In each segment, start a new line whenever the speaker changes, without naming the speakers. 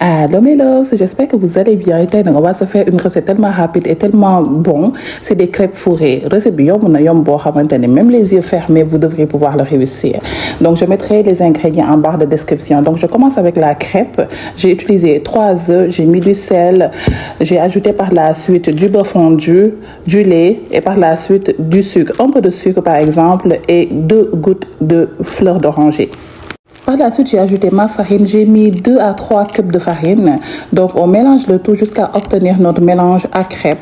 Allô mes loves, j'espère que vous allez bien. Et on va se faire une recette tellement rapide et tellement bon. C'est des crêpes fourrées. Recette bien, même les yeux fermés, vous devriez pouvoir le réussir. Donc je mettrai les ingrédients en barre de description. Donc je commence avec la crêpe. J'ai utilisé 3 œufs, j'ai mis du sel, j'ai ajouté par la suite du beurre fondu, du lait et par la suite du sucre. Un peu de sucre par exemple et 2 gouttes de fleur d'oranger. Par la suite, j'ai ajouté ma farine. J'ai mis 2 à 3 cubes de farine. Donc, on mélange le tout jusqu'à obtenir notre mélange à crêpes.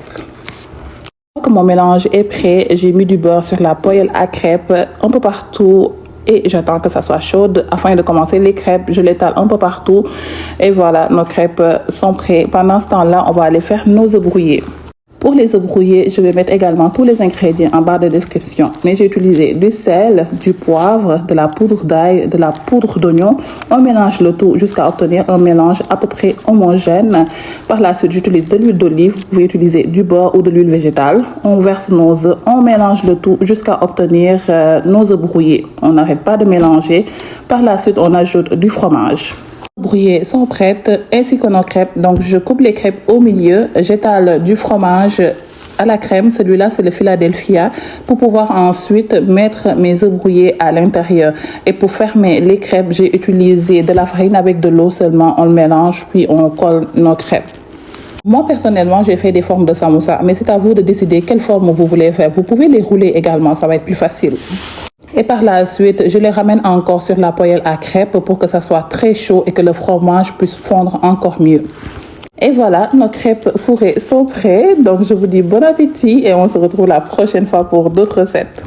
Donc, mon mélange est prêt. J'ai mis du beurre sur la poêle à crêpes un peu partout. Et j'attends que ça soit chaude afin de commencer les crêpes. Je l'étale un peu partout. Et voilà, nos crêpes sont prêtes. Pendant ce temps-là, on va aller faire nos œufs brouillés. Pour les œufs brouillés, je vais mettre également tous les ingrédients en barre de description. Mais j'ai utilisé du sel, du poivre, de la poudre d'ail, de la poudre d'oignon. On mélange le tout jusqu'à obtenir un mélange à peu près homogène. Par la suite, j'utilise de l'huile d'olive. Vous pouvez utiliser du beurre ou de l'huile végétale. On verse nos œufs, on mélange le tout jusqu'à obtenir nos œufs brouillés. On n'arrête pas de mélanger. Par la suite, on ajoute du fromage. Brouillées sont prêtes ainsi que nos crêpes. Donc je coupe les crêpes au milieu, j'étale du fromage à la crème, celui-là c'est le Philadelphia, pour pouvoir ensuite mettre mes œufs brouillés à l'intérieur. Et pour fermer les crêpes, j'ai utilisé de la farine avec de l'eau seulement, on le mélange puis on colle nos crêpes. Moi, personnellement, j'ai fait des formes de samoussa, mais c'est à vous de décider quelle forme vous voulez faire. Vous pouvez les rouler également, ça va être plus facile. Et par la suite, je les ramène encore sur la poêle à crêpes pour que ça soit très chaud et que le fromage puisse fondre encore mieux. Et voilà, nos crêpes fourrées sont prêtes. Donc, je vous dis bon appétit et on se retrouve la prochaine fois pour d'autres recettes.